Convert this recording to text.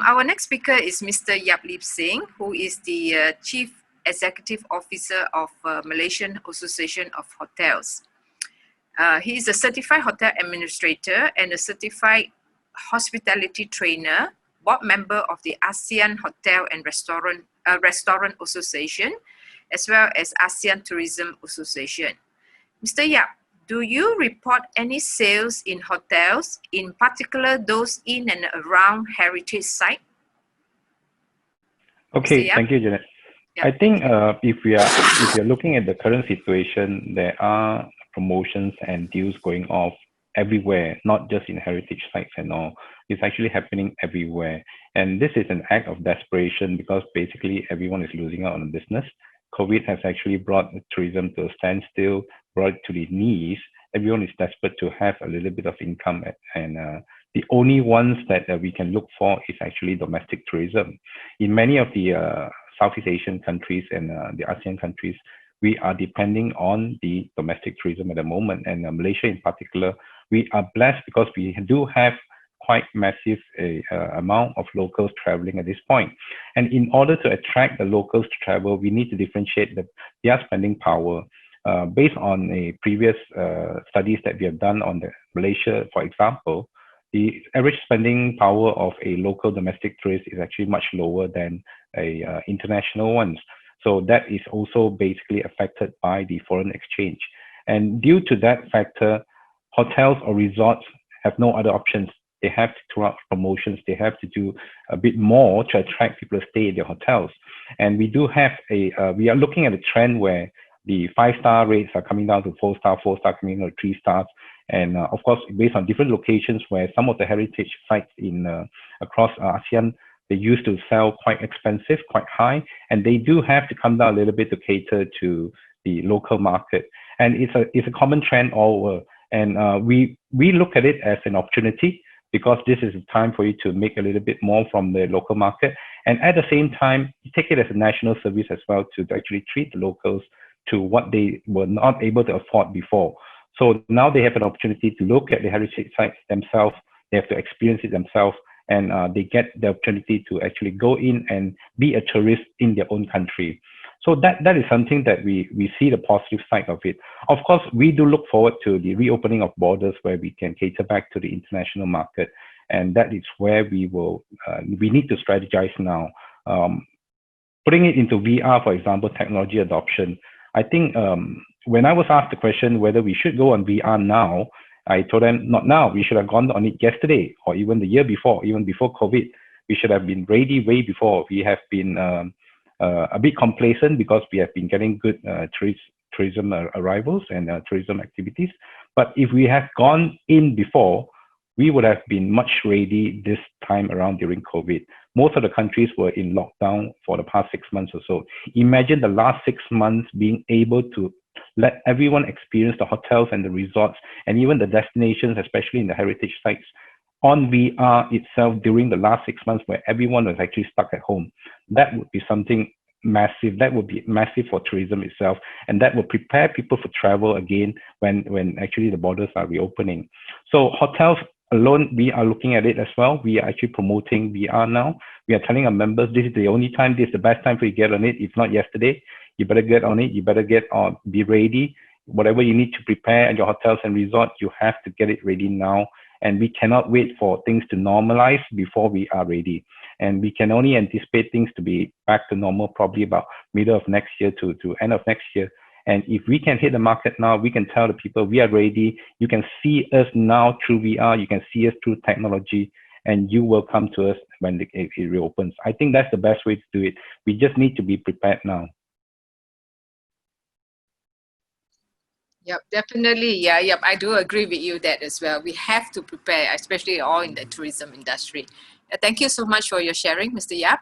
Our next speaker is Mr. Yap Lip Seng, who is the Chief Executive Officer of Malaysian Association of Hotels. He is a certified hotel administrator and a certified hospitality trainer, board member of the ASEAN Hotel and Restaurant Association, as well as ASEAN Tourism Association. Mr. Yap, do you report any sales in hotels, in particular those in and around heritage site? Okay, thank you, Janet. Yeah. I think if you're looking at the current situation, there are promotions and deals going off everywhere, not just in heritage sites and all. It's actually happening everywhere. And this is an act of desperation because basically everyone is losing out on business. COVID has actually brought tourism to a standstill, brought it to the knees. Everyone is desperate to have a little bit of income, and the only ones that we can look for is actually domestic tourism. In many of the Southeast Asian countries and the ASEAN countries, we are depending on the domestic tourism at the moment. And Malaysia in particular, we are blessed because we do have quite massive amount of locals traveling at this point. And in order to attract the locals to travel, we need to differentiate their spending power. Based on a previous studies that we have done on Malaysia, for example, the average spending power of a local domestic tourist is actually much lower than international ones. So that is also basically affected by the foreign exchange. And due to that factor, hotels or resorts have no other options. They have to throw out promotions. They have to do a bit more to attract people to stay in their hotels. And we do have we are looking at a trend where the 5-star rates are coming down to 4-star, 4-star coming down to 3 stars. And of course, based on different locations where some of the heritage sites in across ASEAN, they used to sell quite expensive, quite high, and they do have to come down a little bit to cater to the local market. And it's a common trend all over. And we look at it as an opportunity because this is a time for you to make a little bit more from the local market. And at the same time, you take it as a national service as well to actually treat the locals to what they were not able to afford before. So now they have an opportunity to look at the heritage sites themselves. They have to experience it themselves, and they get the opportunity to actually go in and be a tourist in their own country. So that is something that we see the positive side of it. Of course, we do look forward to the reopening of borders where we can cater back to the international market, and that is where we need to strategize now. Putting it into VR, for example, technology adoption. I think when I was asked the question whether we should go on VR now, I told them not now. We should have gone on it yesterday or even the year before, even before COVID. We should have been ready way before. We have been a bit complacent because we have been getting good tourism arrivals and tourism activities. But if we had gone in before, we would have been much ready this time around during COVID. Most of the countries were in lockdown for the past 6 months or so. Imagine the last 6 months being able to let everyone experience the hotels and the resorts and even the destinations, especially in the heritage sites, on VR itself during the last 6 months where everyone was actually stuck at home. That would be something massive. That would be massive for tourism itself, and that will prepare people for travel again when actually the borders are reopening. So hotels alone, we are looking at it as well. We are actually promoting VR now. We are telling our members, this is the only time, this is the best time for you to get on it. If not yesterday, you better get on it. You better get on, be ready. Whatever you need to prepare at your hotels and resorts, you have to get it ready now. And we cannot wait for things to normalize before we are ready. And we can only anticipate things to be back to normal probably about middle of next year to end of next year. And if we can hit the market now, we can tell the people we are ready. You can see us now through VR. You can see us through technology, and you will come to us when it reopens. I think that's the best way to do it. We just need to be prepared now. Yep, definitely. Yeah, yep. I do agree with you that as well. We have to prepare, especially all in the tourism industry. Thank you so much for your sharing, Mr. Yap.